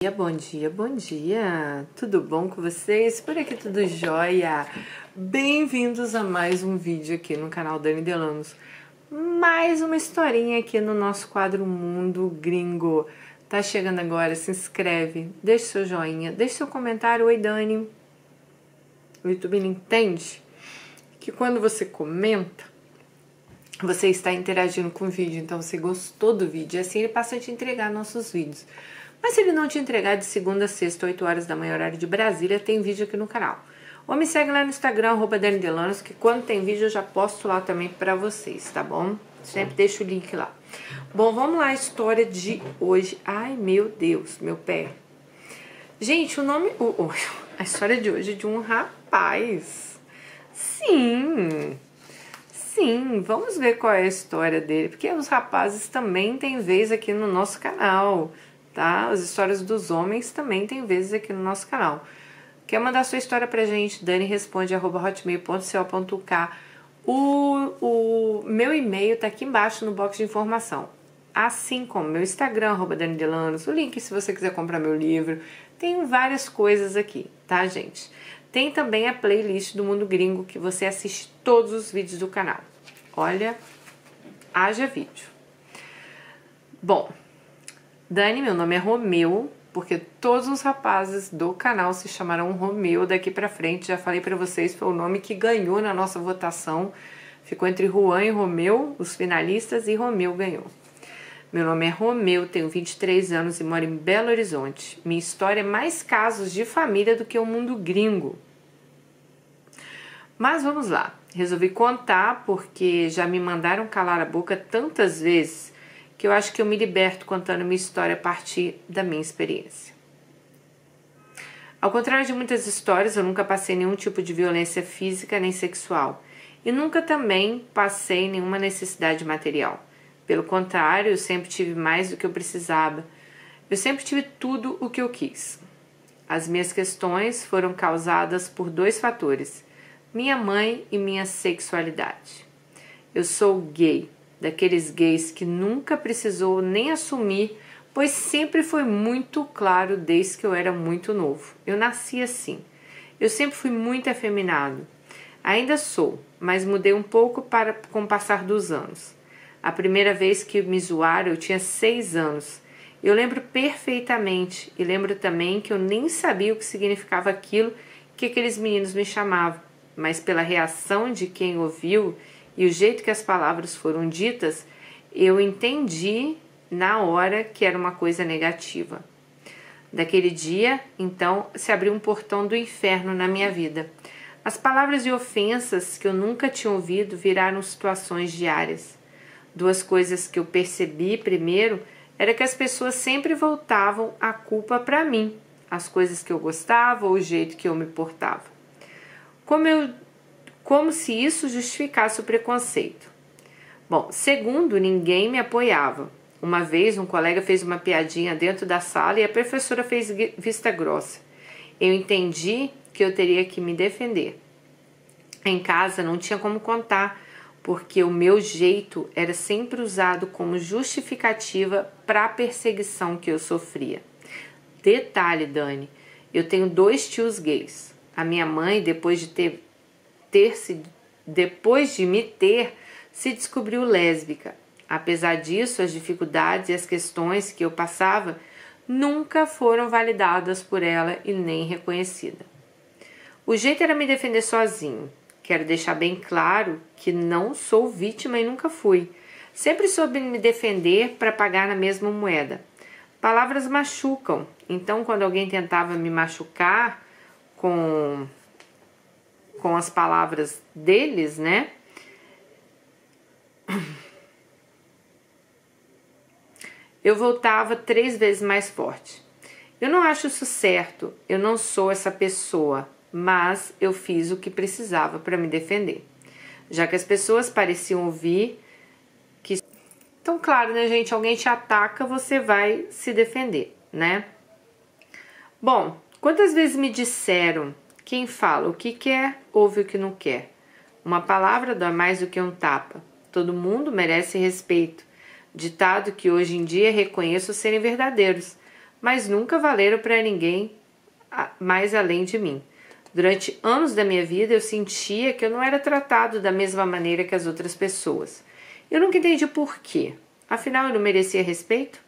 Bom dia, bom dia! Tudo bom com vocês? Por aqui tudo jóia? Bem-vindos a mais um vídeo aqui no canal Dani Delanos. Mais uma historinha aqui no nosso quadro Mundo Gringo. Tá chegando agora, se inscreve, deixa seu joinha, deixa seu comentário. Oi, Dani. O YouTube não entende que quando você comenta, você está interagindo com o vídeo, então você gostou do vídeo, assim ele passa a te entregar nossos vídeos. Mas se ele não te entregar de segunda a sexta, 8 horas da manhã, horário de Brasília, tem vídeo aqui no canal. Ou me segue lá no Instagram, @DaniDelanos, que quando tem vídeo eu já posto lá também pra vocês, tá bom? Sempre deixo o link lá. Bom, vamos lá, a história de hoje. Ai, meu Deus, meu pé. Gente, a história de hoje é de um rapaz. Sim, vamos ver qual é a história dele, porque os rapazes também têm vez aqui no nosso canal, tá? As histórias dos homens também têm vezes aqui no nosso canal. Quer mandar sua história pra gente? daniresponde@hotmail.co.uk. O meu e-mail tá aqui embaixo no box de informação. Assim como meu Instagram, @DaniDelanos, o link se você quiser comprar meu livro. Tem várias coisas aqui, tá, gente? Tem também a playlist do Mundo Gringo, que você assiste todos os vídeos do canal. Olha, haja vídeo. Bom, Dani, meu nome é Romeu, porque todos os rapazes do canal se chamarão Romeu daqui pra frente. Já falei pra vocês, foi o nome que ganhou na nossa votação. Ficou entre Juan e Romeu, os finalistas, e Romeu ganhou. Meu nome é Romeu, tenho 23 anos e moro em Belo Horizonte. Minha história é mais casos de família do que o Mundo Gringo. Mas vamos lá, resolvi contar porque já me mandaram calar a boca tantas vezes que eu acho que eu me liberto contando minha história a partir da minha experiência. Ao contrário de muitas histórias, eu nunca passei nenhum tipo de violência física nem sexual e nunca também passei nenhuma necessidade material. Pelo contrário, eu sempre tive mais do que eu precisava. Eu sempre tive tudo o que eu quis. As minhas questões foram causadas por dois fatores: minha mãe e minha sexualidade. Eu sou gay, daqueles gays que nunca precisou nem assumir, pois sempre foi muito claro desde que eu era muito novo. Eu nasci assim. Eu sempre fui muito afeminado. Ainda sou, mas mudei um pouco com o passar dos anos. A primeira vez que me zoaram, eu tinha 6 anos. Eu lembro perfeitamente e lembro também que eu nem sabia o que significava aquilo que aqueles meninos me chamavam, mas pela reação de quem ouviu e o jeito que as palavras foram ditas, eu entendi na hora que era uma coisa negativa. Daquele dia, então, se abriu um portão do inferno na minha vida. As palavras e ofensas que eu nunca tinha ouvido viraram situações diárias. Duas coisas que eu percebi primeiro era que as pessoas sempre voltavam a culpa para mim, as coisas que eu gostava ou o jeito que eu me portava. Como se isso justificasse o preconceito. Bom, segundo, ninguém me apoiava. Uma vez um colega fez uma piadinha dentro da sala e a professora fez vista grossa. Eu entendi que eu teria que me defender. Em casa não tinha como contar, porque o meu jeito era sempre usado como justificativa para a perseguição que eu sofria. Detalhe, Dani, eu tenho 2 tios gays. A minha mãe, depois de me ter, se descobriu lésbica. Apesar disso, as dificuldades e as questões que eu passava nunca foram validadas por ela e nem reconhecida. O jeito era me defender sozinho. Quero deixar bem claro que não sou vítima e nunca fui. Sempre soube me defender para pagar na mesma moeda. Palavras machucam, então quando alguém tentava me machucar com as palavras deles, né? Eu voltava 3 vezes mais forte. Eu não acho isso certo, eu não sou essa pessoa, mas eu fiz o que precisava para me defender. Já que as pessoas pareciam ouvir que... Então, claro, né, gente? Alguém te ataca, você vai se defender, né? Bom, quantas vezes me disseram: quem fala o que quer, ouve o que não quer. Uma palavra dói mais do que um tapa. Todo mundo merece respeito. Ditado que hoje em dia reconheço serem verdadeiros. mas nunca valeram para ninguém mais além de mim. Durante anos da minha vida eu sentia que eu não era tratado da mesma maneira que as outras pessoas. Eu nunca entendi por quê. Afinal, eu não merecia respeito?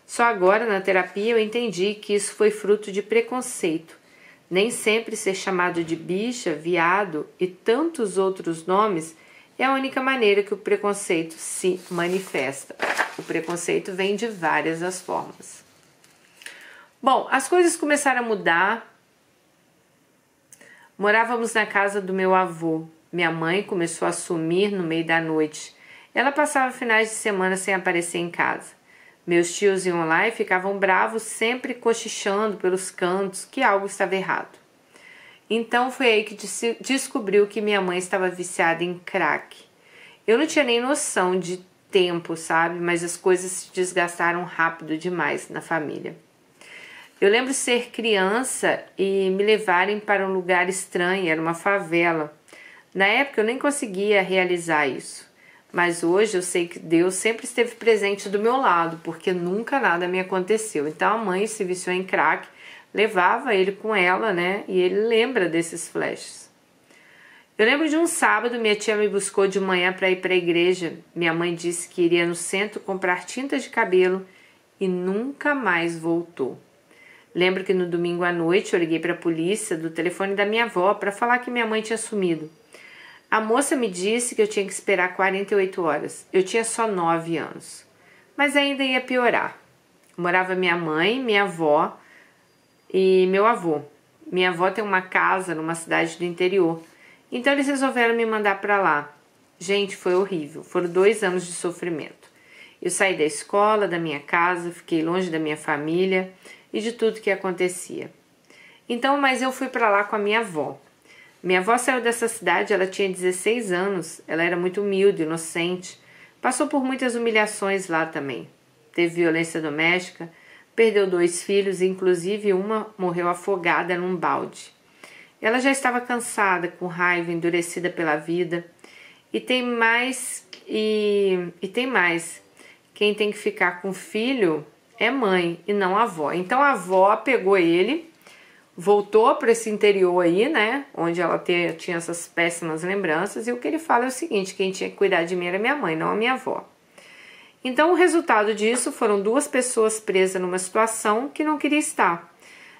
Só agora, na terapia, eu entendi que isso foi fruto de preconceito. Nem sempre ser chamado de bicha, viado e tantos outros nomes é a única maneira que o preconceito se manifesta. O preconceito vem de várias as formas. Bom, as coisas começaram a mudar. Morávamos na casa do meu avô. Minha mãe começou a sumir no meio da noite. Ela passava finais de semana sem aparecer em casa. Meus tios iam lá e ficavam bravos, sempre cochichando pelos cantos que algo estava errado. Então foi aí que descobriu que minha mãe estava viciada em crack. Eu não tinha nem noção de tempo, sabe? Mas as coisas se desgastaram rápido demais na família. Eu lembro ser criança e me levarem para um lugar estranho, era uma favela. Na época eu nem conseguia realizar isso. Mas hoje eu sei que Deus sempre esteve presente do meu lado, porque nunca nada me aconteceu. Então a mãe se viciou em crack, levava ele com ela, né? E ele lembra desses flashes. Eu lembro de um sábado, minha tia me buscou de manhã para ir para a igreja. Minha mãe disse que iria no centro comprar tinta de cabelo e nunca mais voltou. Lembro que no domingo à noite eu liguei para a polícia do telefone da minha avó para falar que minha mãe tinha sumido. A moça me disse que eu tinha que esperar 48 horas. Eu tinha só 9 anos. Mas ainda ia piorar. Morava minha mãe, minha avó e meu avô. Minha avó tem uma casa numa cidade do interior. Então eles resolveram me mandar para lá. Gente, foi horrível. Foram 2 anos de sofrimento. Eu saí da escola, da minha casa, fiquei longe da minha família e de tudo que acontecia. Então, mas eu fui para lá com a minha avó. Minha avó saiu dessa cidade, ela tinha 16 anos, ela era muito humilde, inocente, passou por muitas humilhações lá também. Teve violência doméstica, perdeu 2 filhos e inclusive uma morreu afogada num balde. Ela já estava cansada, com raiva, endurecida pela vida. E tem mais, quem tem que ficar com o filho é mãe e não a avó. Então a avó pegou ele, voltou para esse interior aí, né, onde ela tinha essas péssimas lembranças, e o que ele fala é o seguinte: quem tinha que cuidar de mim era minha mãe, não a minha avó. Então o resultado disso foram 2 pessoas presas numa situação que não queria estar.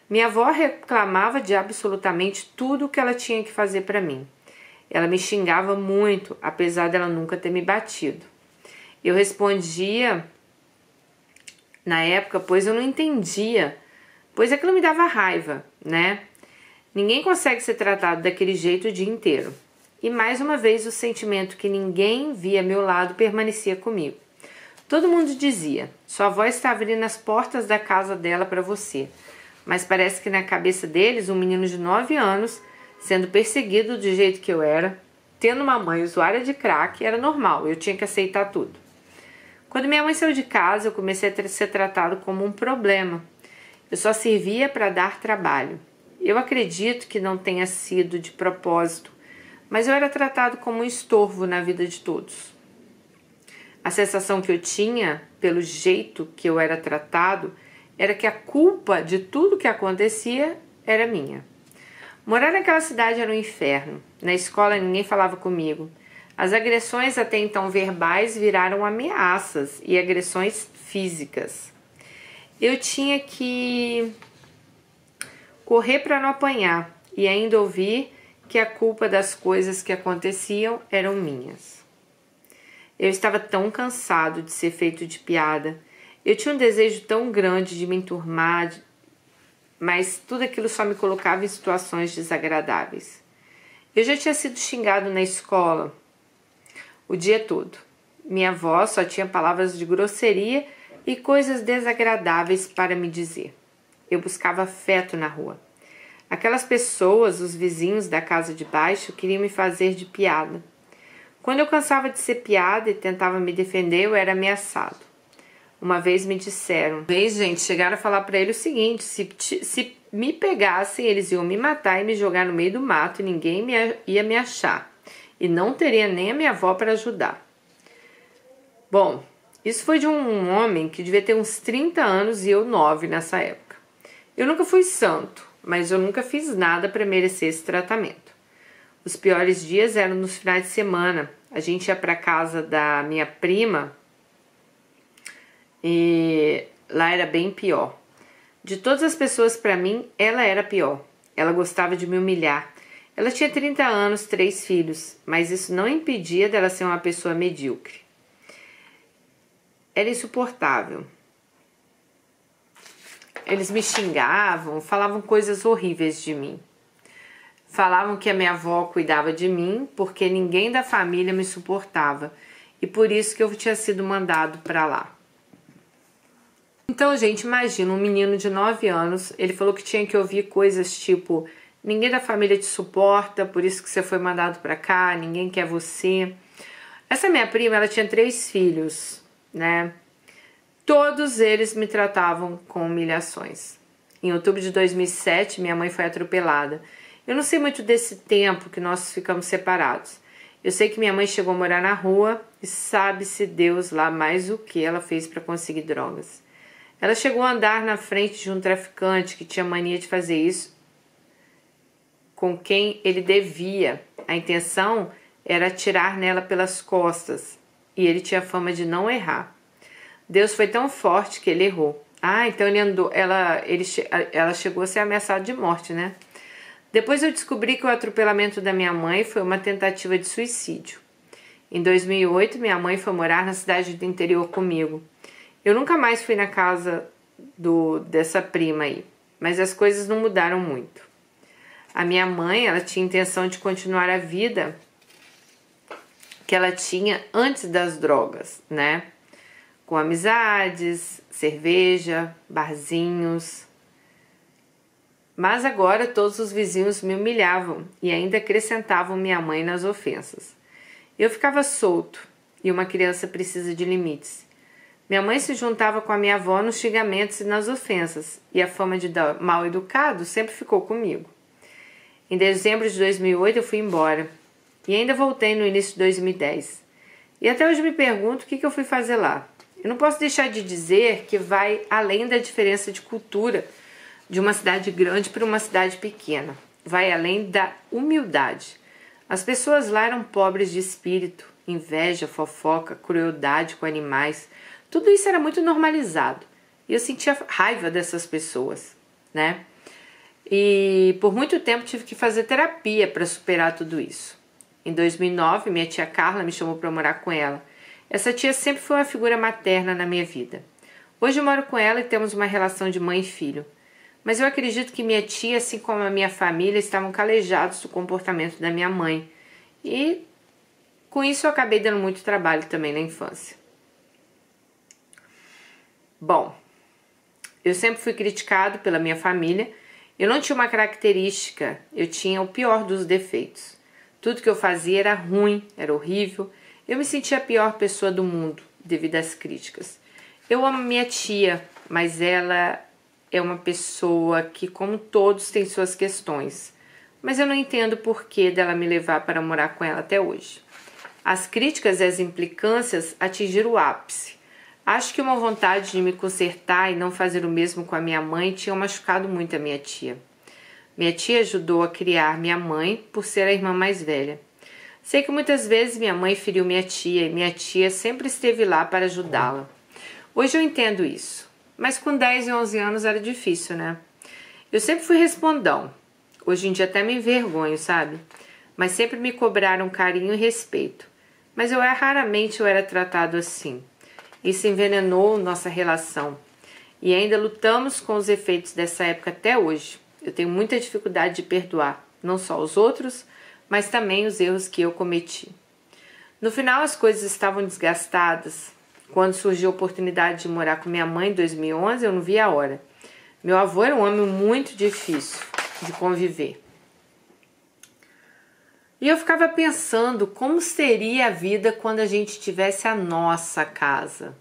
Minha avó reclamava de absolutamente tudo o que ela tinha que fazer para mim. Ela me xingava muito, apesar dela nunca ter me batido. Eu respondia na época, pois eu não entendia, pois aquilo me dava raiva, né? Ninguém consegue ser tratado daquele jeito o dia inteiro. E mais uma vez o sentimento que ninguém via a meu lado permanecia comigo. Todo mundo dizia: sua avó estava ali nas portas da casa dela para você. Mas parece que na cabeça deles, um menino de 9 anos, sendo perseguido do jeito que eu era, tendo uma mãe usuária de crack, era normal, eu tinha que aceitar tudo. Quando minha mãe saiu de casa, eu comecei a ser tratado como um problema. Eu só servia para dar trabalho. Eu acredito que não tenha sido de propósito, mas eu era tratado como um estorvo na vida de todos. A sensação que eu tinha, pelo jeito que eu era tratado, era que a culpa de tudo que acontecia era minha. Morar naquela cidade era um inferno. Na escola ninguém falava comigo. As agressões até então verbais viraram ameaças e agressões físicas. Eu tinha que correr para não apanhar e ainda ouvir que a culpa das coisas que aconteciam eram minhas. Eu estava tão cansado de ser feito de piada. Eu tinha um desejo tão grande de me enturmar, mas tudo aquilo só me colocava em situações desagradáveis. Eu já tinha sido xingado na escola o dia todo. Minha avó só tinha palavras de grosseria e coisas desagradáveis para me dizer. Eu buscava afeto na rua. Aquelas pessoas, os vizinhos da casa de baixo, queriam me fazer de piada. Quando eu cansava de ser piada e tentava me defender, eu era ameaçado. Uma vez me disseram, chegaram a falar para ele o seguinte: se me pegassem, eles iam me matar e me jogar no meio do mato e ninguém ia me achar. E não teria nem a minha avó para ajudar. Bom, Isso foi de um homem que devia ter uns 30 anos e eu 9 nessa época. Eu nunca fui santo, mas eu nunca fiz nada para merecer esse tratamento. Os piores dias eram nos finais de semana. A gente ia para casa da minha prima e lá era bem pior. De todas as pessoas, para mim, ela era pior. Ela gostava de me humilhar. Ela tinha 30 anos, 3 filhos, mas isso não impedia dela ser uma pessoa medíocre. Era insuportável. Eles me xingavam, falavam coisas horríveis de mim. Falavam que a minha avó cuidava de mim porque ninguém da família me suportava e por isso que eu tinha sido mandado para lá. Então, gente, imagina um menino de 9 anos, ele falou que tinha que ouvir coisas tipo: ninguém da família te suporta, por isso que você foi mandado para cá, ninguém quer você. Essa minha prima, ela tinha 3 filhos, né? Todos eles me tratavam com humilhações. Em outubro de 2007, minha mãe foi atropelada. Eu não sei muito desse tempo que nós ficamos separados. Eu sei que minha mãe chegou a morar na rua e sabe-se Deus lá mais o que ela fez para conseguir drogas. Ela chegou a andar na frente de um traficante que tinha mania de fazer isso com quem ele devia. A intenção era atirar nela pelas costas e ele tinha fama de não errar. Deus foi tão forte que ele errou. Então ele andou, ela chegou a ser ameaçada de morte, né? Depois eu descobri que o atropelamento da minha mãe foi uma tentativa de suicídio. Em 2008, minha mãe foi morar na cidade do interior comigo. Eu nunca mais fui na casa dessa prima aí, mas as coisas não mudaram muito. A minha mãe, ela tinha intenção de continuar a vida que ela tinha antes das drogas, né? Com amizades, cerveja, barzinhos. Mas agora todos os vizinhos me humilhavam e ainda acrescentavam minha mãe nas ofensas. Eu ficava solto e uma criança precisa de limites. Minha mãe se juntava com a minha avó nos xingamentos e nas ofensas e a fama de mal educado sempre ficou comigo. Em dezembro de 2008 eu fui embora e ainda voltei no início de 2010. E até hoje me pergunto o que eu fui fazer lá. Eu não posso deixar de dizer que vai além da diferença de cultura de uma cidade grande para uma cidade pequena. Vai além da humildade. As pessoas lá eram pobres de espírito, inveja, fofoca, crueldade com animais. Tudo isso era muito normalizado. E eu sentia raiva dessas pessoas, né? E por muito tempo tive que fazer terapia para superar tudo isso. Em 2009, minha tia Carla me chamou para morar com ela. Essa tia sempre foi uma figura materna na minha vida. Hoje eu moro com ela e temos uma relação de mãe e filho. Mas eu acredito que minha tia, assim como a minha família, estavam calejados do comportamento da minha mãe. E com isso eu acabei dando muito trabalho também na infância. Bom, eu sempre fui criticado pela minha família. Eu não tinha uma característica, eu tinha o pior dos defeitos. Tudo que eu fazia era ruim, era horrível. Eu me sentia a pior pessoa do mundo devido às críticas. Eu amo minha tia, mas ela é uma pessoa que, como todos, tem suas questões. Mas eu não entendo o porquê dela me levar para morar com ela até hoje. As críticas e as implicâncias atingiram o ápice. Acho que uma vontade de me consertar e não fazer o mesmo com a minha mãe tinha machucado muito a minha tia. Minha tia ajudou a criar minha mãe por ser a irmã mais velha. Sei que muitas vezes minha mãe feriu minha tia e minha tia sempre esteve lá para ajudá-la. Hoje eu entendo isso, mas com 10 e 11 anos era difícil, né? Eu sempre fui respondão. Hoje em dia até me envergonho, sabe? Mas sempre me cobraram carinho e respeito. Mas raramente eu era tratado assim. Isso envenenou nossa relação. E ainda lutamos com os efeitos dessa época até hoje. Eu tenho muita dificuldade de perdoar, não só os outros, mas também os erros que eu cometi. No final as coisas estavam desgastadas. Quando surgiu a oportunidade de morar com minha mãe em 2011, eu não vi a hora. Meu avô era um homem muito difícil de conviver. E eu ficava pensando como seria a vida quando a gente tivesse a nossa casa.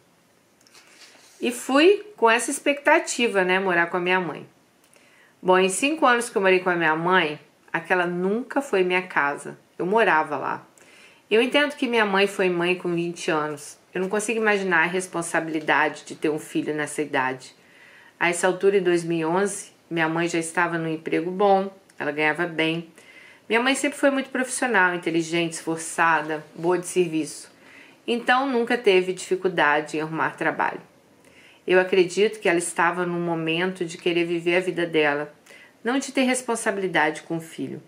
E fui com essa expectativa, né, morar com a minha mãe. Bom, em 5 anos que eu morei com a minha mãe, aquela nunca foi minha casa. Eu morava lá. Eu entendo que minha mãe foi mãe com 20 anos. Eu não consigo imaginar a responsabilidade de ter um filho nessa idade. A essa altura, em 2011, minha mãe já estava num emprego bom, ela ganhava bem. Minha mãe sempre foi muito profissional, inteligente, esforçada, boa de serviço. Então, nunca teve dificuldade em arrumar trabalho. Eu acredito que ela estava num momento de querer viver a vida dela, não de ter responsabilidade com o filho.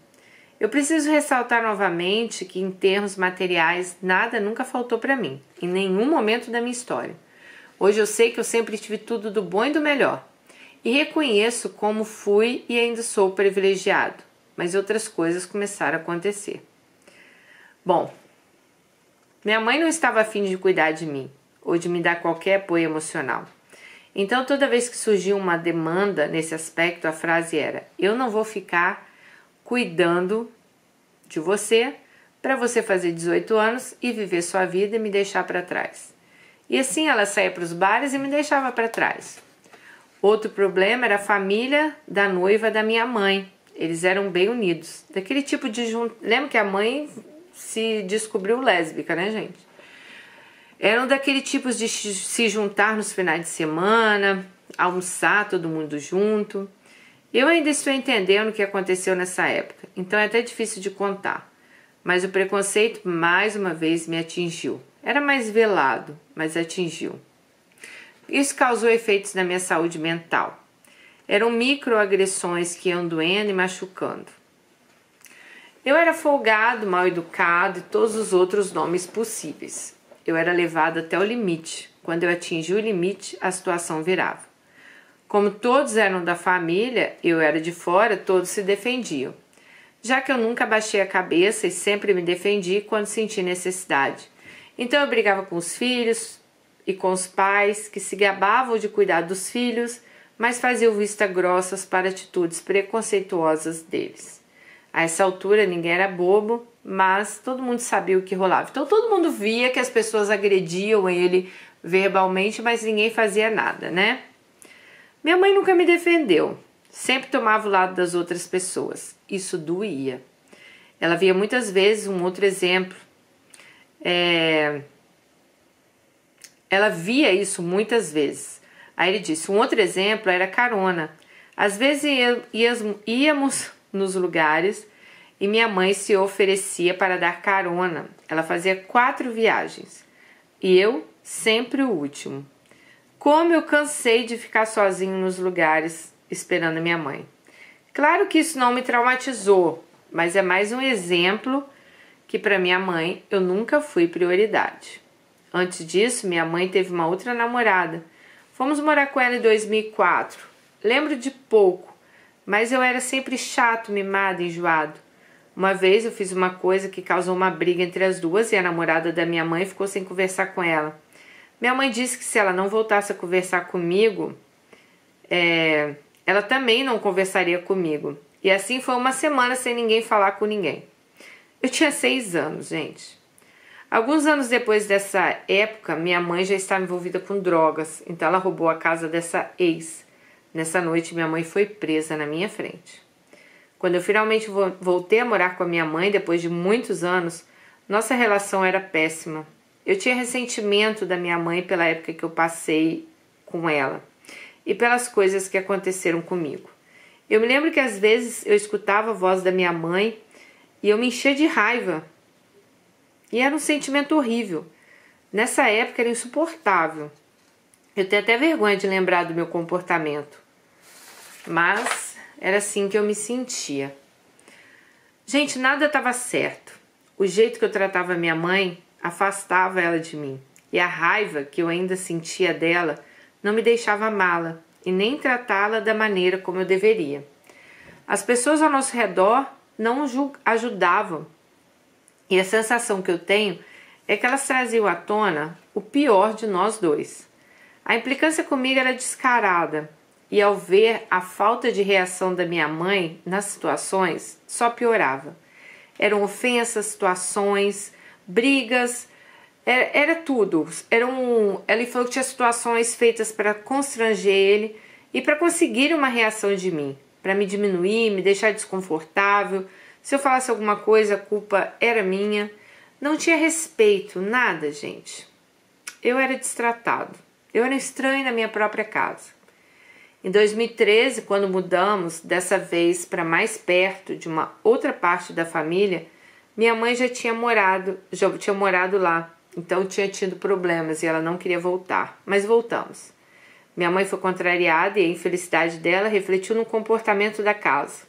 Eu preciso ressaltar novamente que, em termos materiais, nada nunca faltou para mim, em nenhum momento da minha história. Hoje eu sei que eu sempre tive tudo do bom e do melhor, e reconheço como fui e ainda sou privilegiado, mas outras coisas começaram a acontecer. Bom, minha mãe não estava afim de cuidar de mim, ou de me dar qualquer apoio emocional. Então, toda vez que surgia uma demanda nesse aspecto, a frase era: eu não vou ficar cuidando de você para você fazer 18 anos e viver sua vida e me deixar para trás. E assim ela saía para os bares e me deixava para trás. Outro problema era a família da noiva da minha mãe. Eles eram bem unidos. Daquele tipo de... Lembra que a mãe se descobriu lésbica, né, gente? Eram daquele tipo de se juntar nos finais de semana, almoçar todo mundo junto. Eu ainda estou entendendo o que aconteceu nessa época, então é até difícil de contar. Mas o preconceito, mais uma vez, me atingiu. Era mais velado, mas atingiu. Isso causou efeitos na minha saúde mental. Eram microagressões que iam doendo e machucando. Eu era folgado, mal educado e todos os outros nomes possíveis. Eu era levado até o limite. Quando eu atingi o limite, a situação virava. Como todos eram da família, eu era de fora, todos se defendiam. Já que eu nunca baixei a cabeça e sempre me defendi quando senti necessidade. Então eu brigava com os filhos e com os pais, que se gabavam de cuidar dos filhos, mas faziam vista grossas para atitudes preconceituosas deles. A essa altura ninguém era bobo, mas todo mundo sabia o que rolava. Então todo mundo via que as pessoas agrediam ele verbalmente, mas ninguém fazia nada, né? Minha mãe nunca me defendeu, sempre tomava o lado das outras pessoas. Isso doía. Ela via muitas vezes um outro exemplo. Ela via isso muitas vezes. Aí ele disse, um outro exemplo era carona. Às vezes íamos nos lugares e minha mãe se oferecia para dar carona. Ela fazia 4 viagens e eu sempre o último. Como eu cansei de ficar sozinho nos lugares esperando a minha mãe. Claro que isso não me traumatizou, mas é mais um exemplo que para minha mãe eu nunca fui prioridade. Antes disso, minha mãe teve uma outra namorada. Fomos morar com ela em 2004. Lembro de pouco, mas eu era sempre chato, mimado, enjoado. Uma vez eu fiz uma coisa que causou uma briga entre as duas e a namorada da minha mãe ficou sem conversar com ela. Minha mãe disse que se ela não voltasse a conversar comigo, ela também não conversaria comigo. E assim foi uma semana sem ninguém falar com ninguém. Eu tinha 6 anos, gente. Alguns anos depois dessa época, minha mãe já estava envolvida com drogas, então ela roubou a casa dessa ex. Nessa noite, minha mãe foi presa na minha frente. Quando eu finalmente voltei a morar com a minha mãe, depois de muitos anos, nossa relação era péssima. Eu tinha ressentimento da minha mãe pela época que eu passei com ela e pelas coisas que aconteceram comigo. Eu me lembro que às vezes eu escutava a voz da minha mãe e eu me enchia de raiva. E era um sentimento horrível. Nessa época era insuportável. Eu tenho até vergonha de lembrar do meu comportamento. Mas era assim que eu me sentia. Gente, nada estava certo. O jeito que eu tratava minha mãe afastava ela de mim. E a raiva que eu ainda sentia dela não me deixava amá-la e nem tratá-la da maneira como eu deveria. As pessoas ao nosso redor não ajudavam. E a sensação que eu tenho é que elas traziam à tona o pior de nós dois. A implicância comigo era descarada. E ao ver a falta de reação da minha mãe nas situações, só piorava. Eram ofensas, situações, brigas, era tudo. Ele falou que tinha situações feitas para constranger ele e para conseguir uma reação de mim, para me diminuir, me deixar desconfortável. Se eu falasse alguma coisa, a culpa era minha. Não tinha respeito, nada, gente. Eu era destratado. Eu era estranho na minha própria casa. Em 2013, quando mudamos, dessa vez para mais perto de uma outra parte da família, minha mãe já tinha morado lá, então tinha tido problemas e ela não queria voltar, mas voltamos. Minha mãe foi contrariada e a infelicidade dela refletiu no comportamento da casa.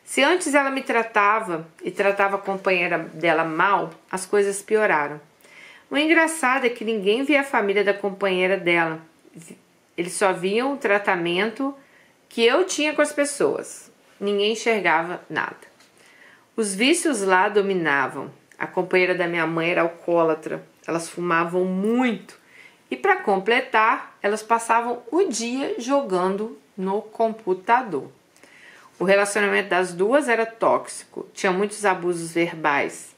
Se antes ela me tratava e tratava a companheira dela mal, as coisas pioraram. O engraçado é que ninguém via a família da companheira dela. Eles só viam o tratamento que eu tinha com as pessoas. Ninguém enxergava nada. Os vícios lá dominavam. A companheira da minha mãe era alcoólatra. Elas fumavam muito. E para completar, elas passavam o dia jogando no computador. O relacionamento das duas era tóxico. Tinha muitos abusos verbais.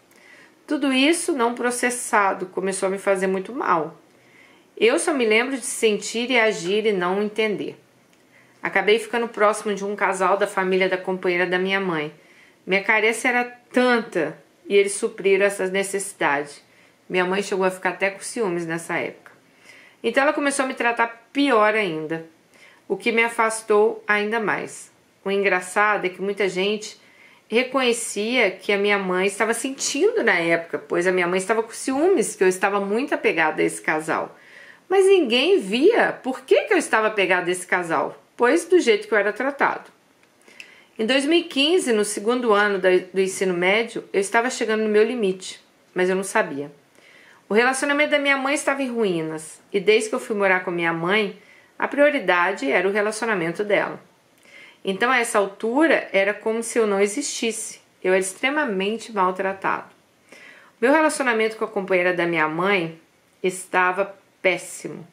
Tudo isso não processado começou a me fazer muito mal. Eu só me lembro de sentir e agir e não entender. Acabei ficando próximo de um casal da família da companheira da minha mãe. Minha carência era tanta e eles supriram essas necessidades. Minha mãe chegou a ficar até com ciúmes nessa época. Então ela começou a me tratar pior ainda, o que me afastou ainda mais. O engraçado é que muita gente reconhecia que a minha mãe estava sentindo na época, pois a minha mãe estava com ciúmes, que eu estava muito apegada a esse casal. Mas ninguém via por que eu estava apegada a esse casal, pois do jeito que eu era tratado. Em 2015, no segundo ano do ensino médio, eu estava chegando no meu limite, mas eu não sabia. O relacionamento da minha mãe estava em ruínas, e desde que eu fui morar com minha mãe, a prioridade era o relacionamento dela. Então, a essa altura, era como se eu não existisse. Eu era extremamente maltratado. Meu relacionamento com a companheira da minha mãe estava péssimo.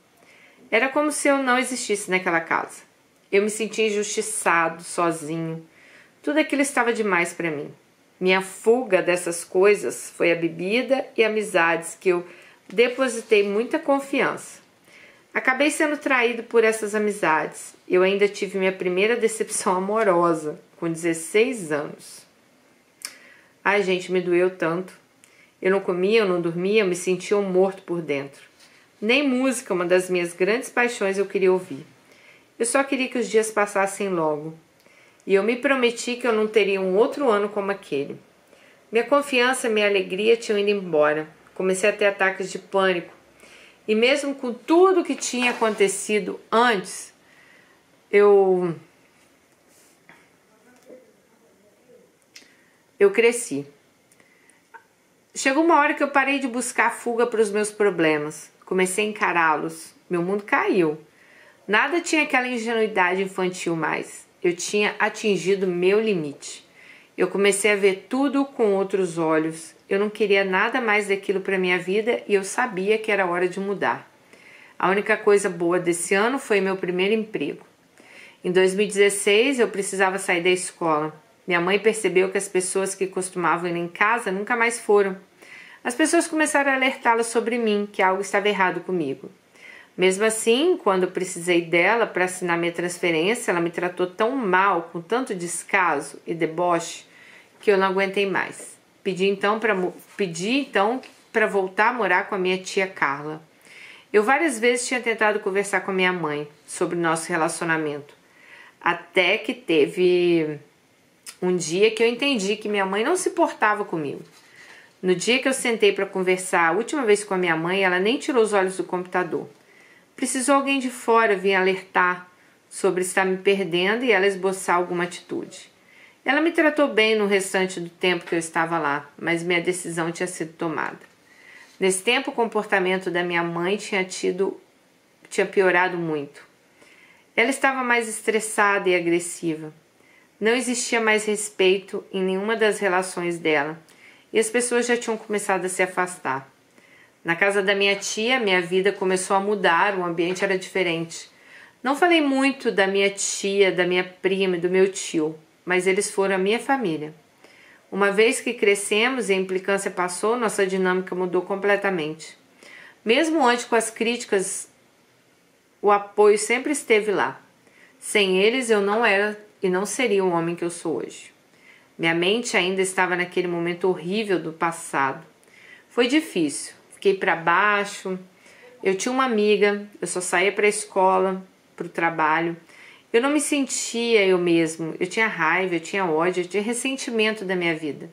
Era como se eu não existisse naquela casa. Eu me sentia injustiçado, sozinho. Tudo aquilo estava demais para mim. Minha fuga dessas coisas foi a bebida e amizades que eu depositei muita confiança. Acabei sendo traído por essas amizades. Eu ainda tive minha primeira decepção amorosa, com 16 anos. Ai, gente, me doeu tanto. Eu não comia, eu não dormia, eu me sentia um morto por dentro. Nem música, uma das minhas grandes paixões, eu queria ouvir. Eu só queria que os dias passassem logo. E eu me prometi que eu não teria um outro ano como aquele. Minha confiança e minha alegria tinham ido embora. Comecei a ter ataques de pânico. E mesmo com tudo que tinha acontecido antes, eu cresci. Chegou uma hora que eu parei de buscar fuga para os meus problemas. Comecei a encará-los. Meu mundo caiu. Nada tinha aquela ingenuidade infantil mais. Eu tinha atingido meu limite. Eu comecei a ver tudo com outros olhos. Eu não queria nada mais daquilo para minha vida e eu sabia que era hora de mudar. A única coisa boa desse ano foi meu primeiro emprego. Em 2016, eu precisava sair da escola. Minha mãe percebeu que as pessoas que costumavam ir em casa nunca mais foram. As pessoas começaram a alertá-la sobre mim, que algo estava errado comigo. Mesmo assim, quando precisei dela para assinar minha transferência, ela me tratou tão mal, com tanto descaso e deboche, que eu não aguentei mais. Pedi então para voltar a morar com a minha tia Carla. Eu várias vezes tinha tentado conversar com a minha mãe sobre o nosso relacionamento. Até que teve um dia que eu entendi que minha mãe não se portava comigo. No dia que eu sentei para conversar a última vez com a minha mãe, ela nem tirou os olhos do computador. Precisou alguém de fora vir alertar sobre estar me perdendo e ela esboçar alguma atitude. Ela me tratou bem no restante do tempo que eu estava lá, mas minha decisão tinha sido tomada. Nesse tempo, o comportamento da minha mãe tinha piorado muito. Ela estava mais estressada e agressiva. Não existia mais respeito em nenhuma das relações dela e as pessoas já tinham começado a se afastar. Na casa da minha tia, minha vida começou a mudar, o ambiente era diferente. Não falei muito da minha tia, da minha prima e do meu tio, mas eles foram a minha família. Uma vez que crescemos e a implicância passou, nossa dinâmica mudou completamente. Mesmo antes com as críticas, o apoio sempre esteve lá. Sem eles, eu não era e não seria o homem que eu sou hoje. Minha mente ainda estava naquele momento horrível do passado. Foi difícil, fiquei para baixo. Eu tinha uma amiga, eu só saía para a escola, para o trabalho. Eu não me sentia eu mesmo, eu tinha raiva, eu tinha ódio, eu tinha ressentimento da minha vida.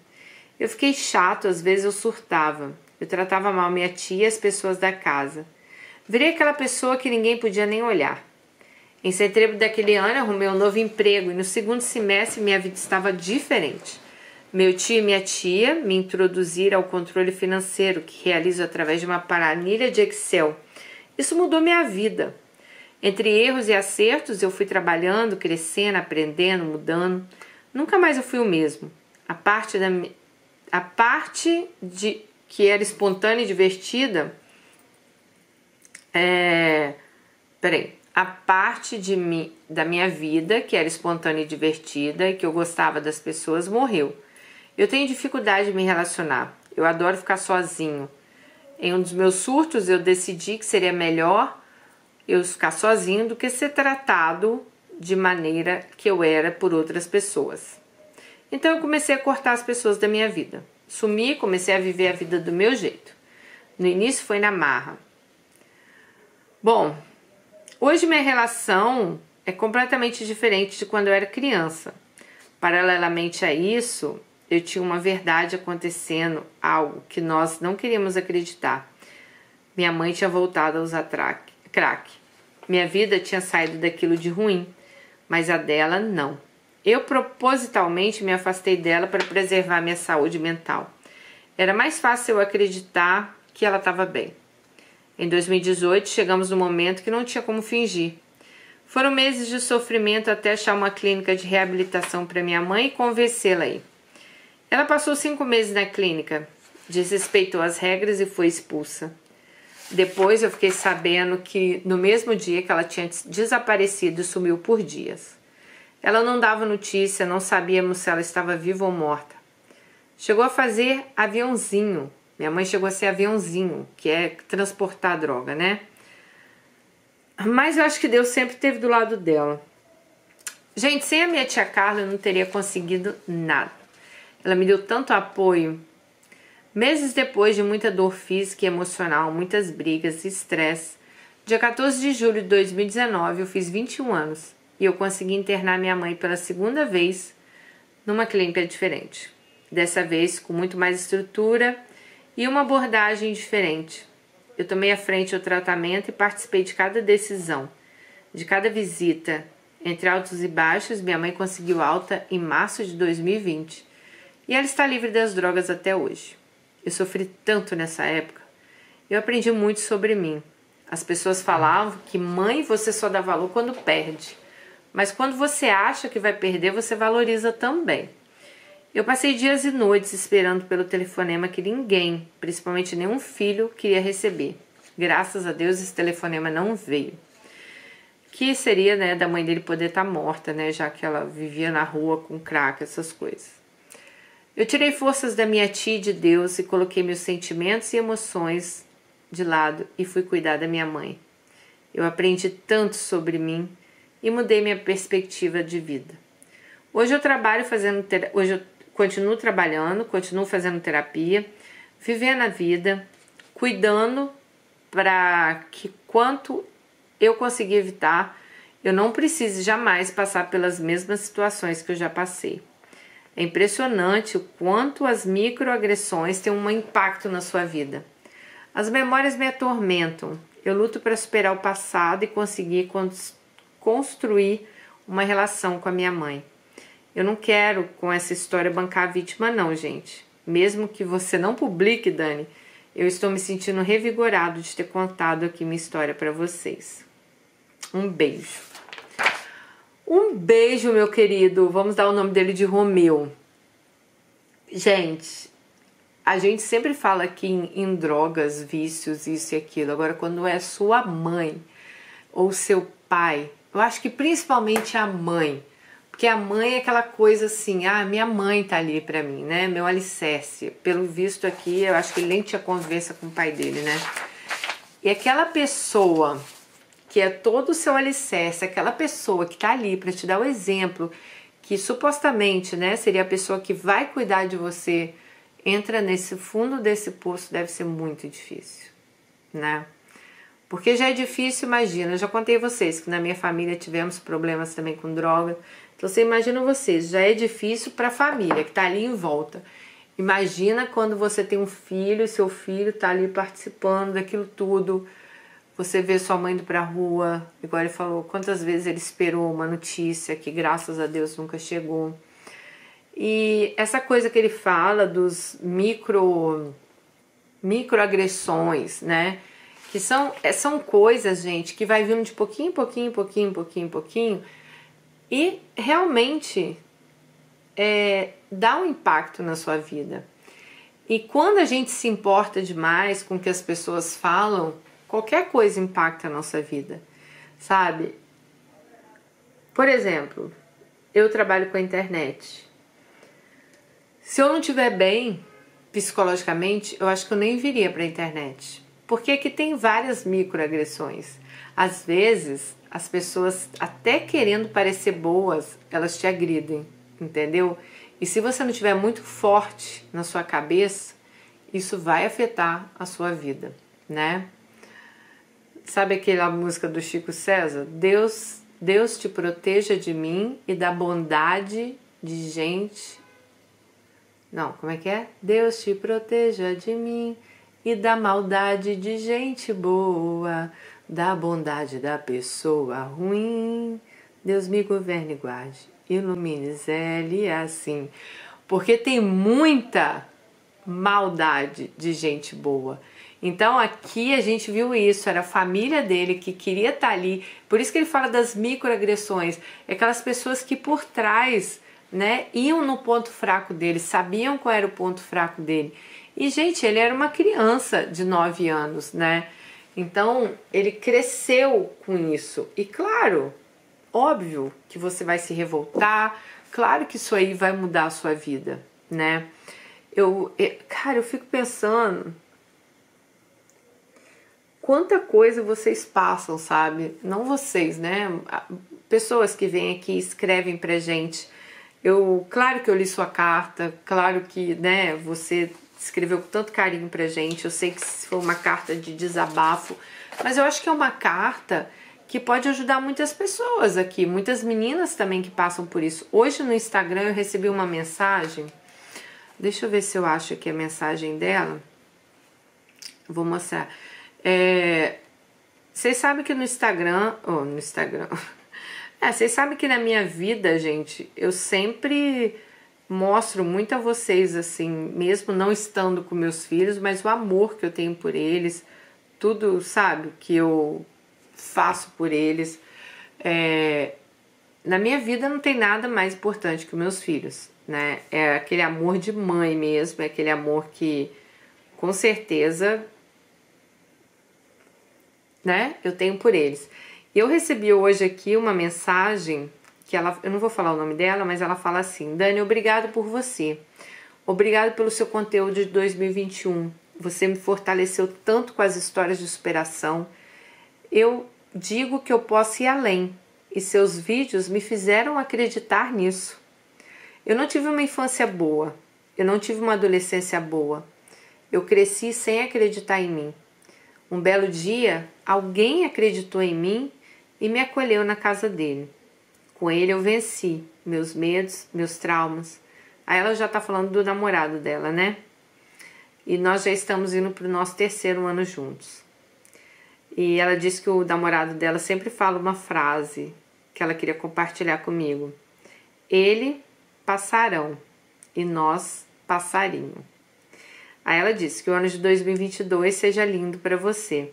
Eu fiquei chato, às vezes eu surtava. Eu tratava mal minha tia e as pessoas da casa. Virei aquela pessoa que ninguém podia nem olhar. Em setembro daquele ano, eu arrumei um novo emprego e no segundo semestre minha vida estava diferente. Meu tio e minha tia me introduziram ao controle financeiro, que realizo através de uma planilha de Excel. Isso mudou minha vida. Entre erros e acertos, eu fui trabalhando, crescendo, aprendendo, mudando. Nunca mais eu fui o mesmo. A parte de que era espontânea e divertida, a parte da minha vida que era espontânea e divertida e que eu gostava das pessoas morreu. Eu tenho dificuldade de me relacionar. Eu adoro ficar sozinho. Em um dos meus surtos, eu decidi que seria melhor eu ficar sozinho do que ser tratado de maneira que eu era por outras pessoas. Então eu comecei a cortar as pessoas da minha vida. Sumi e comecei a viver a vida do meu jeito. No início foi na marra. Bom, hoje minha relação é completamente diferente de quando eu era criança. Paralelamente a isso, eu tinha uma verdade acontecendo, algo que nós não queríamos acreditar. Minha mãe tinha voltado a usar crack. Minha vida tinha saído daquilo de ruim, mas a dela não. Eu propositalmente me afastei dela para preservar minha saúde mental. Era mais fácil eu acreditar que ela estava bem. Em 2018, chegamos no momento que não tinha como fingir. Foram meses de sofrimento até achar uma clínica de reabilitação para minha mãe e convencê-la aí. Ela passou 5 meses na clínica, desrespeitou as regras e foi expulsa. Depois eu fiquei sabendo que no mesmo dia que ela tinha desaparecido, sumiu por dias. Ela não dava notícia, não sabíamos se ela estava viva ou morta. Chegou a fazer aviãozinho. Minha mãe chegou a ser aviãozinho, que é transportar droga, né? Mas eu acho que Deus sempre esteve do lado dela. Gente, sem a minha tia Carla eu não teria conseguido nada. Ela me deu tanto apoio. Meses depois de muita dor física e emocional, muitas brigas e estresse, dia 14 de julho de 2019 eu fiz 21 anos e eu consegui internar minha mãe pela segunda vez numa clínica diferente. Dessa vez com muito mais estrutura e uma abordagem diferente. Eu tomei à frente o tratamento e participei de cada decisão, de cada visita. Entre altos e baixos, minha mãe conseguiu alta em março de 2020 e ela está livre das drogas até hoje. Eu sofri tanto nessa época. Eu aprendi muito sobre mim. As pessoas falavam que mãe você só dá valor quando perde. Mas quando você acha que vai perder, você valoriza também. Eu passei dias e noites esperando pelo telefonema que ninguém, principalmente nenhum filho, queria receber. Graças a Deus esse telefonema não veio. Que seria, né, da mãe dele poder estar morta, né, já que ela vivia na rua com crack, essas coisas. Eu tirei forças da minha tia e de Deus e coloquei meus sentimentos e emoções de lado e fui cuidar da minha mãe. Eu aprendi tanto sobre mim e mudei minha perspectiva de vida. Hoje eu continuo trabalhando, continuo fazendo terapia, vivendo a vida, cuidando para que quanto eu conseguir evitar, eu não precise jamais passar pelas mesmas situações que eu já passei. É impressionante o quanto as microagressões têm um impacto na sua vida. As memórias me atormentam. Eu luto para superar o passado e conseguir construir uma relação com a minha mãe. Eu não quero com essa história bancar a vítima não, gente. Mesmo que você não publique, Dani, eu estou me sentindo revigorado de ter contado aqui minha história para vocês. Um beijo. Um beijo, meu querido. Vamos dar o nome dele de Romeu. Gente, a gente sempre fala aqui em drogas, vícios, isso e aquilo. Agora, quando é sua mãe ou seu pai, eu acho que principalmente a mãe. Porque a mãe é aquela coisa assim, minha mãe tá ali pra mim, né? Meu alicerce. Pelo visto aqui, eu acho que ele nem tinha conversa com o pai dele, né? E aquela pessoa que é todo o seu alicerce, aquela pessoa que tá ali para te dar o exemplo, que supostamente, né, seria a pessoa que vai cuidar de você entra nesse fundo desse poço, deve ser muito difícil, né? Porque já é difícil, imagina, eu já contei a vocês que na minha família tivemos problemas também com droga. Então você imagina vocês, já é difícil para a família que tá ali em volta. Imagina quando você tem um filho e seu filho tá ali participando daquilo tudo. Você vê sua mãe indo pra rua, igual ele falou, quantas vezes ele esperou uma notícia que graças a Deus nunca chegou. E essa coisa que ele fala dos microagressões, né? Que são coisas, gente, que vai vindo de pouquinho, pouquinho, e realmente dá um impacto na sua vida. E quando a gente se importa demais com o que as pessoas falam, qualquer coisa impacta a nossa vida, sabe? Por exemplo, eu trabalho com a internet. Se eu não estiver bem psicologicamente, eu acho que eu nem viria para a internet. Porque aqui tem várias microagressões. Às vezes, as pessoas, até querendo parecer boas, elas te agridem, entendeu? E se você não estiver muito forte na sua cabeça, isso vai afetar a sua vida, né? Sabe aquela música do Chico César? Deus te proteja de mim e da bondade de gente. Não, como é que é? Deus te proteja de mim e da maldade de gente boa, da bondade da pessoa ruim. Deus me governe e guarde, ilumine Zé assim. Porque tem muita maldade de gente boa. Então aqui a gente viu isso, era a família dele que queria estar ali. Por isso que ele fala das microagressões. É aquelas pessoas que por trás, né, iam no ponto fraco dele, sabiam qual era o ponto fraco dele. E, gente, ele era uma criança de 9 anos, né? Então, ele cresceu com isso. E, claro, óbvio que você vai se revoltar, claro que isso aí vai mudar a sua vida, né? Cara, eu fico pensando quanta coisa vocês passam, sabe? Não vocês, né? Pessoas que vêm aqui e escrevem pra gente. Claro que eu li sua carta, claro que, né, você escreveu com tanto carinho pra gente. Eu sei que foi uma carta de desabafo, mas eu acho que é uma carta que pode ajudar muitas pessoas aqui, muitas meninas também que passam por isso. Hoje no Instagram eu recebi uma mensagem, deixa eu ver se eu acho aqui a mensagem dela, vou mostrar. Vocês sabem que no Instagram, vocês sabem que na minha vida, gente, eu sempre mostro muito a vocês, assim, mesmo não estando com meus filhos, mas o amor que eu tenho por eles, tudo, sabe, que eu faço por eles. Na minha vida não tem nada mais importante que os meus filhos, né? É aquele amor de mãe mesmo, é aquele amor que, com certeza, né, eu tenho por eles. Eu recebi hoje aqui uma mensagem que eu não vou falar o nome dela, mas ela fala assim: Dani, obrigado por você. Obrigado pelo seu conteúdo de 2021. Você me fortaleceu tanto com as histórias de superação. Eu digo que eu posso ir além e seus vídeos me fizeram acreditar nisso. Eu não tive uma infância boa. Eu não tive uma adolescência boa. Eu cresci sem acreditar em mim. Um belo dia, alguém acreditou em mim e me acolheu na casa dele. Com ele eu venci meus medos, meus traumas. Aí ela já tá falando do namorado dela, né? E nós já estamos indo pro nosso 3º ano juntos. E ela disse que o namorado dela sempre fala uma frase que ela queria compartilhar comigo. Ele passarão e nós passarinho. Aí ela disse que o ano de 2022 seja lindo para você.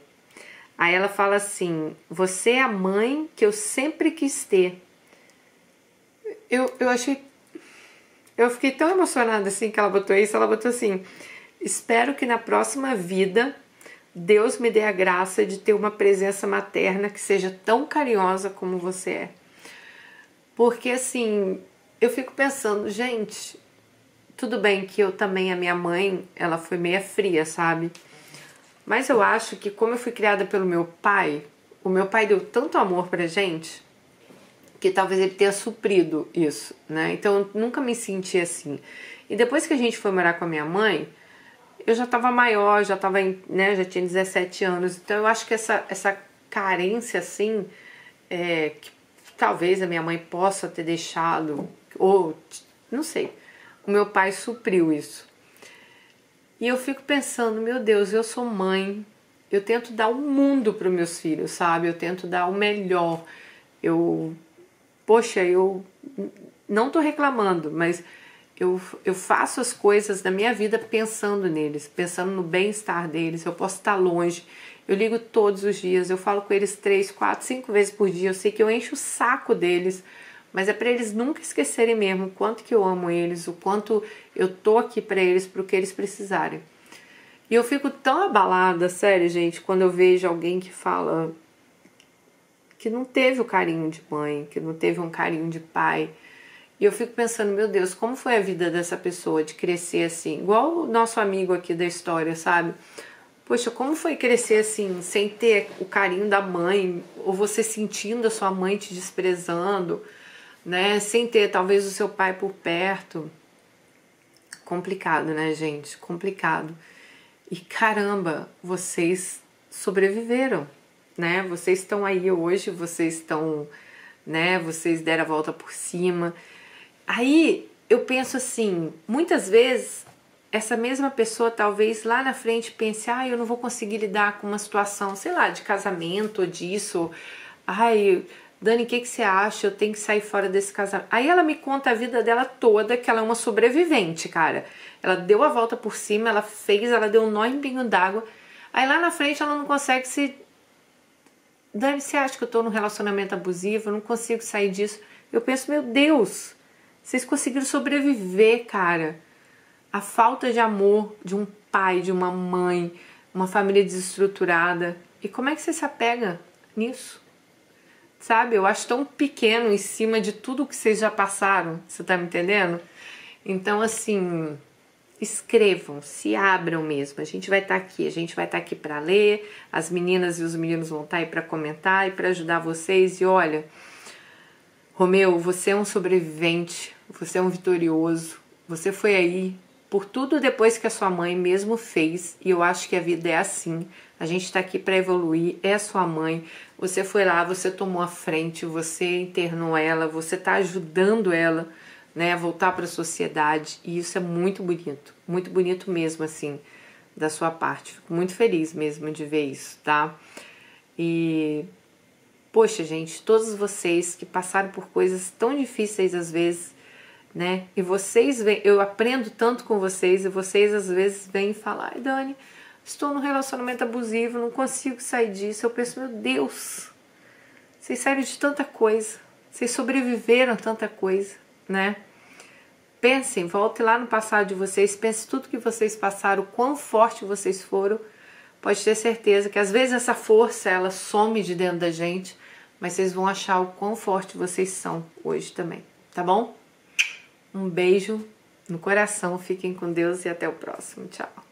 Aí ela fala assim: você é a mãe que eu sempre quis ter. Eu fiquei tão emocionada assim que ela botou isso. Ela botou assim: espero que na próxima vida Deus me dê a graça de ter uma presença materna que seja tão carinhosa como você é. Porque assim, eu fico pensando, gente, tudo bem que eu também, a minha mãe, ela foi meia fria, sabe? Mas eu acho que como eu fui criada pelo meu pai, o meu pai deu tanto amor pra gente, que talvez ele tenha suprido isso, né? Então eu nunca me senti assim. E depois que a gente foi morar com a minha mãe, eu já estava maior, já tava, né, já tinha 17 anos. Então eu acho que essa carência assim, que talvez a minha mãe possa ter deixado, ou não sei, o meu pai supriu isso. E eu fico pensando, meu Deus, eu sou mãe, eu tento dar o mundo para os meus filhos, sabe? Eu tento dar o melhor. Poxa, eu não tô reclamando, mas eu faço as coisas da minha vida pensando neles, pensando no bem-estar deles. Eu posso estar longe, eu ligo todos os dias, eu falo com eles 3, 4, 5 vezes por dia. Eu sei que eu encho o saco deles, mas é para eles nunca esquecerem mesmo o quanto que eu amo eles, o quanto eu tô aqui para eles, pro que eles precisarem. E eu fico tão abalada, sério, gente, quando eu vejo alguém que fala que não teve o carinho de mãe, que não teve um carinho de pai. E eu fico pensando, meu Deus, como foi a vida dessa pessoa de crescer assim? Igual o nosso amigo aqui da história, sabe? Poxa, como foi crescer assim, sem ter o carinho da mãe, ou você sentindo a sua mãe te desprezando, né? Sem ter talvez o seu pai por perto. Complicado, né, gente? Complicado. E caramba, vocês sobreviveram, né? Vocês estão aí hoje, vocês estão, né? Vocês deram a volta por cima. Aí eu penso assim, muitas vezes essa mesma pessoa talvez lá na frente pense, eu não vou conseguir lidar com uma situação, sei lá, de casamento ou disso. Dani, o que você acha? Eu tenho que sair fora desse casamento. Aí ela me conta a vida dela toda, que ela é uma sobrevivente, cara. Ela deu a volta por cima, ela deu um nó em pingo d'água. Aí lá na frente ela não consegue se... Dani, você acha que eu tô num relacionamento abusivo? Eu não consigo sair disso. Eu penso, meu Deus, vocês conseguiram sobreviver, cara. A falta de amor de um pai, de uma mãe, uma família desestruturada. E como é que você se apega nisso? Sabe? Eu acho tão pequeno em cima de tudo que vocês já passaram. Você tá me entendendo? Então, assim, escrevam, se abram mesmo. A gente vai estar aqui para ler. As meninas e os meninos vão estar aí para comentar e para ajudar vocês. E olha, Romeu, você é um sobrevivente, você é um vitorioso. Você foi aí por tudo depois que a sua mãe mesmo fez, e eu acho que a vida é assim. A gente está aqui para evoluir, é a sua mãe. Você foi lá, você tomou a frente, você internou ela, você está ajudando ela, né, a voltar para a sociedade, e isso é muito bonito mesmo, assim, da sua parte. Fico muito feliz mesmo de ver isso, tá? E, poxa, gente, todos vocês que passaram por coisas tão difíceis às vezes, né? E vocês vêm, eu aprendo tanto com vocês, e vocês às vezes vêm falar, Dani, estou num relacionamento abusivo, não consigo sair disso. Eu penso, meu Deus, vocês saíram de tanta coisa, vocês sobreviveram a tanta coisa, né? Pensem, voltem lá no passado de vocês, pensem tudo que vocês passaram, o quão forte vocês foram. Pode ter certeza que às vezes essa força, ela some de dentro da gente, mas vocês vão achar o quão forte vocês são hoje também, tá bom? Um beijo no coração, fiquem com Deus e até o próximo. Tchau.